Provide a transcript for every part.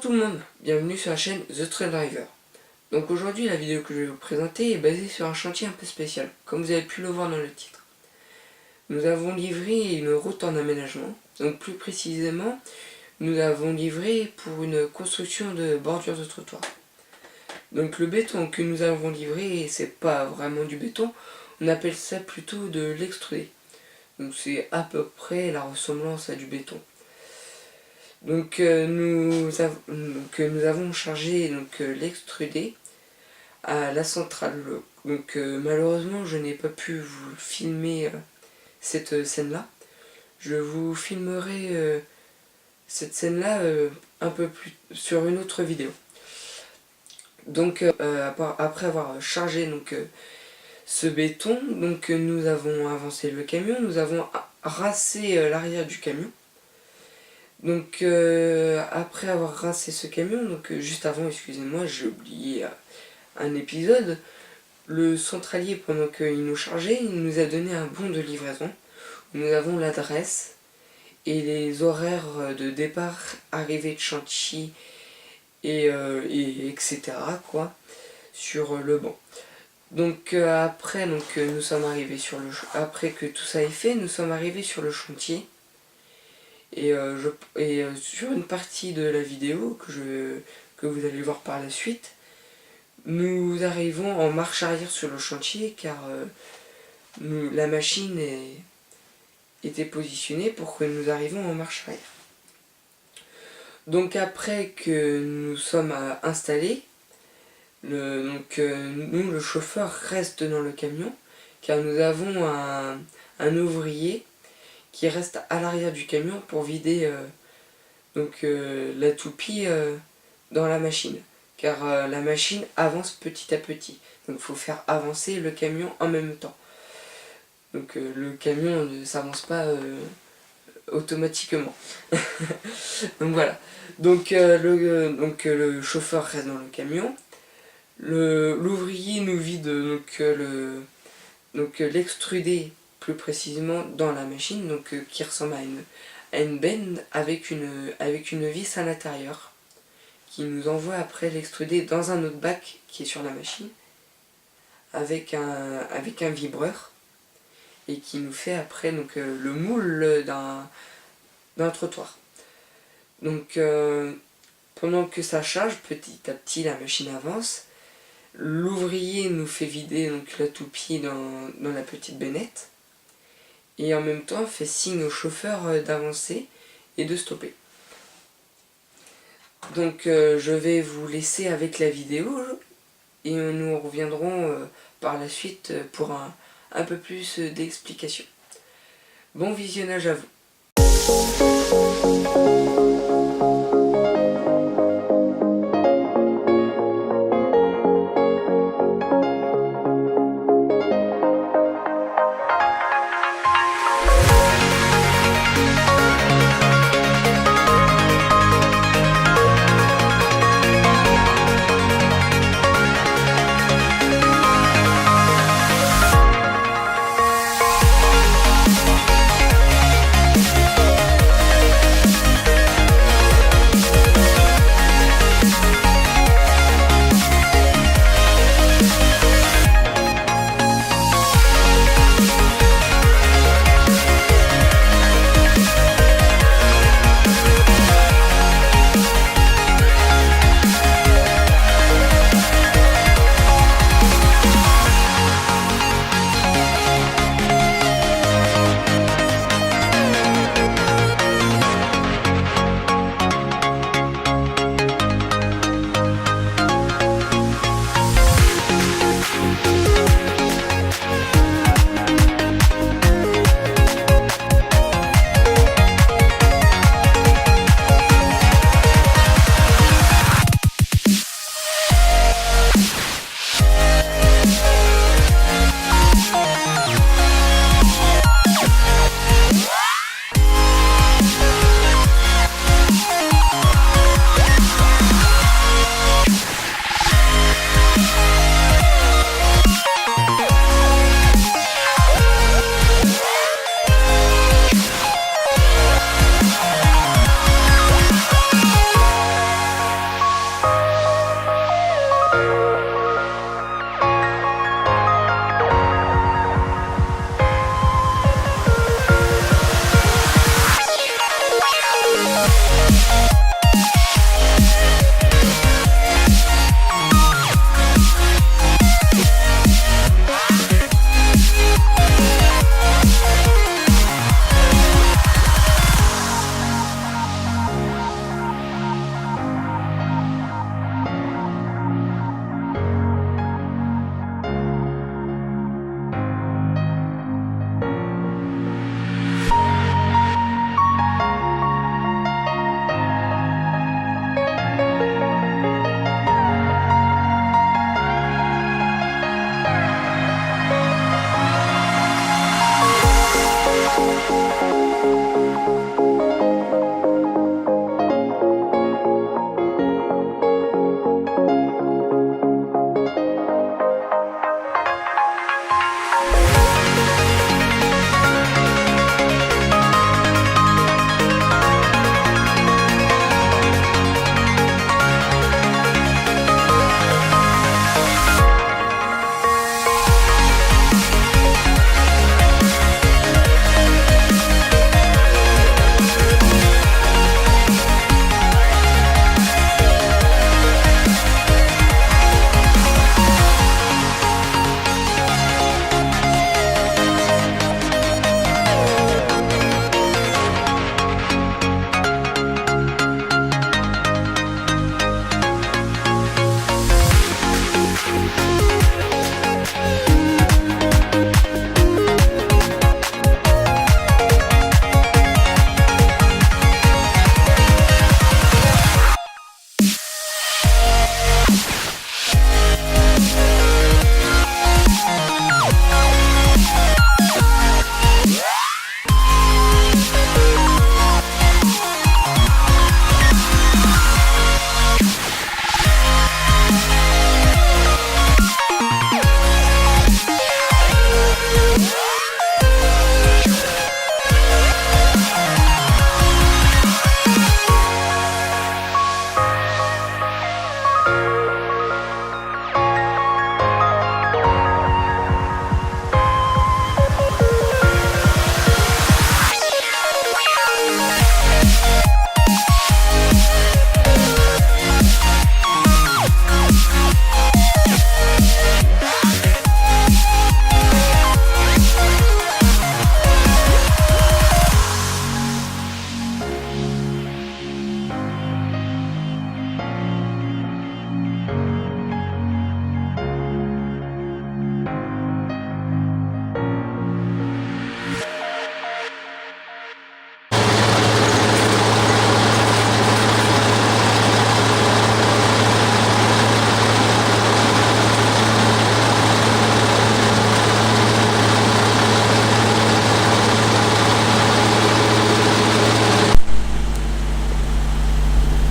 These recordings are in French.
tout le monde, bienvenue sur la chaîne The Trail Driver. Donc aujourd'hui la vidéo que je vais vous présenter est basée sur un chantier un peu spécial, comme vous avez pu le voir dans le titre. Nous avons livré une route en aménagement, donc plus précisément, nous avons livré pour une construction de bordure de trottoir. Donc le béton que nous avons livré, c'est pas vraiment du béton, on appelle ça plutôt de l'extrudé. Donc c'est à peu près la ressemblance à du béton. Donc nous avons chargé l'extrudé à la centrale. Donc malheureusement je n'ai pas pu vous filmer cette scène-là. Je vous filmerai cette scène-là un peu plus sur une autre vidéo. Donc après avoir chargé ce béton, nous avons avancé le camion, nous avons rassé l'arrière du camion. Donc après avoir rincé ce camion, juste avant, excusez-moi, j'ai oublié un épisode, le centralier, pendant qu'il nous chargeait, il nous a donné un bon de livraison. Nous avons l'adresse et les horaires de départ, arrivée de chantier et etc. quoi, sur le banc. Donc après, nous sommes arrivés après que tout ça est fait, nous sommes arrivés sur le chantier. Et sur une partie de la vidéo que vous allez voir par la suite, nous arrivons en marche arrière sur le chantier car la machine était positionnée pour que nous arrivions en marche arrière. Donc après que nous sommes installés, le chauffeur reste dans le camion car nous avons un ouvrier qui reste à l'arrière du camion pour vider la toupie dans la machine. Car la machine avance petit à petit. Donc il faut faire avancer le camion en même temps. Donc le camion ne s'avance pas automatiquement. Donc voilà. Donc le chauffeur reste dans le camion. L'ouvrier nous vide l'extrudé, plus précisément dans la machine, qui ressemble à une benne avec une vis à l'intérieur, qui nous envoie après l'extrudé dans un autre bac qui est sur la machine, avec un vibreur, et qui nous fait après le moule d'un trottoir. Donc pendant que ça charge, petit à petit la machine avance. L'ouvrier nous fait vider la toupie dans la petite bennette. Et en même temps fait signe au chauffeur d'avancer et de stopper. Donc je vais vous laisser avec la vidéo et nous reviendrons par la suite pour un peu plus d'explications. Bon visionnage à vous.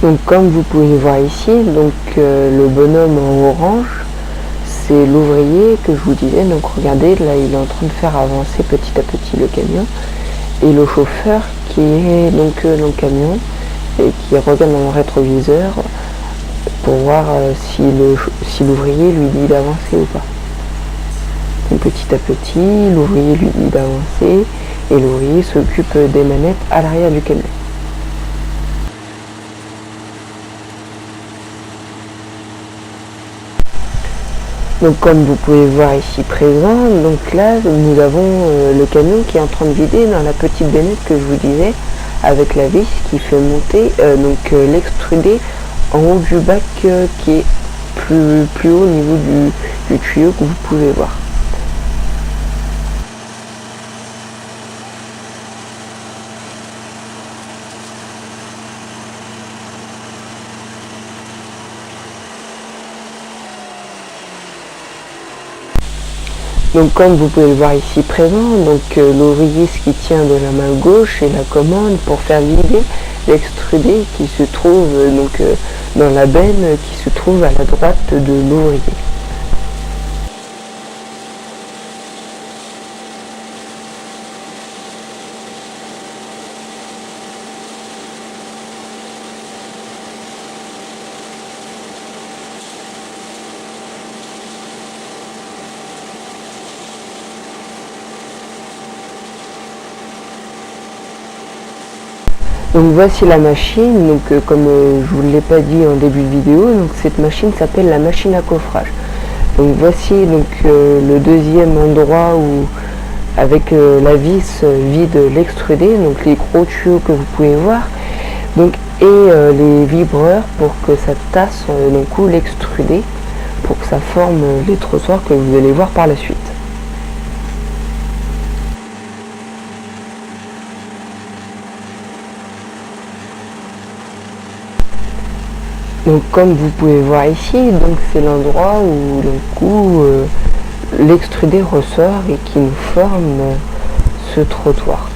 Donc comme vous pouvez voir ici, le bonhomme en orange, c'est l'ouvrier que je vous disais. Donc regardez, là il est en train de faire avancer petit à petit le camion. Et le chauffeur qui est donc dans le camion et qui regarde dans le rétroviseur pour voir si l'ouvrier lui dit d'avancer ou pas. Donc petit à petit, l'ouvrier lui dit d'avancer et l'ouvrier s'occupe des manettes à l'arrière du camion. Donc comme vous pouvez voir ici présent, donc là nous avons le camion qui est en train de vider dans la petite bennette que je vous disais, avec la vis qui fait monter l'extrudé en haut du bac qui est plus haut au niveau du tuyau que vous pouvez voir. Donc comme vous pouvez le voir ici présent, l'ouvrier ce qui tient de la main gauche est la commande pour faire vider l'extrudé qui se trouve dans la benne qui se trouve à la droite de l'ouvrier. Donc voici la machine, comme je vous l'ai pas dit en début de vidéo, cette machine s'appelle la machine à coffrage. Donc voici le deuxième endroit où avec la vis vide l'extrudé, donc les gros tuyaux que vous pouvez voir, et les vibreurs pour que ça tasse l'extrudé, pour que ça forme les trottoirs que vous allez voir par la suite. Donc comme vous pouvez voir ici, c'est l'endroit où l'extrudé ressort et qui nous forme ce trottoir.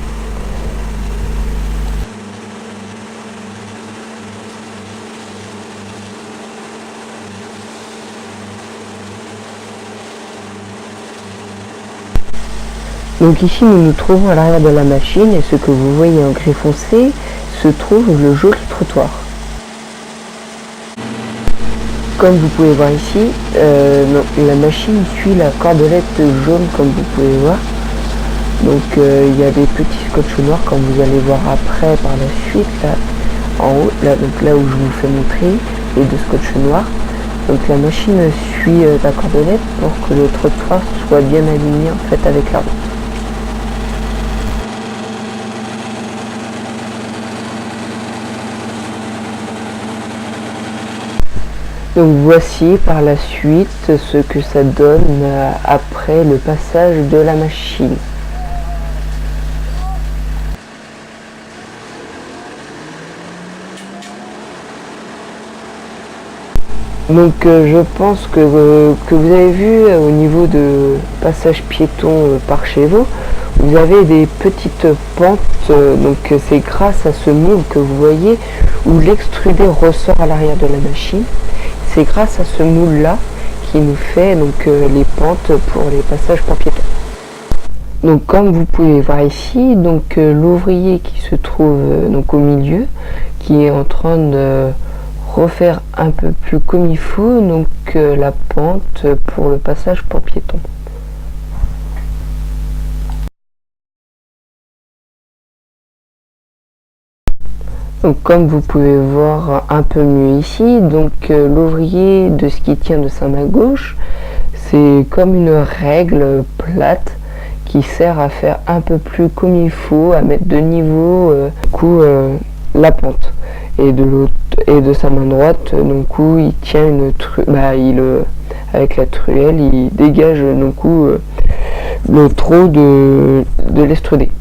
Donc ici nous nous trouvons à l'arrière de la machine et ce que vous voyez en gris foncé se trouve le joli trottoir. Comme vous pouvez voir ici, la machine suit la cordelette jaune comme vous pouvez voir. Donc il y a des petits scotch noirs comme vous allez voir après par la suite, là en haut, donc là où je vous fais montrer les deux scotch noirs. Donc la machine suit la cordelette pour que le trottoir soit bien aligné en fait avec la route. Donc voici par la suite ce que ça donne après le passage de la machine. Donc je pense que vous avez vu au niveau de passage piéton par chez vous, vous avez des petites pentes, donc c'est grâce à ce moule que vous voyez où l'extrudé ressort à l'arrière de la machine. C'est grâce à ce moule là qui nous fait donc les pentes pour les passages par piéton. Donc comme vous pouvez voir ici, donc l'ouvrier qui se trouve donc au milieu, qui est en train de refaire un peu plus comme il faut donc la pente pour le passage pour piéton. Donc comme vous pouvez voir un peu mieux ici, donc l'ouvrier de ce qui tient de sa main gauche, c'est comme une règle plate qui sert à faire un peu plus comme il faut, à mettre de niveau la pente. Et de l'autre et de sa main droite, donc où il tient une avec la truelle, il dégage donc le trou de l'extrudé.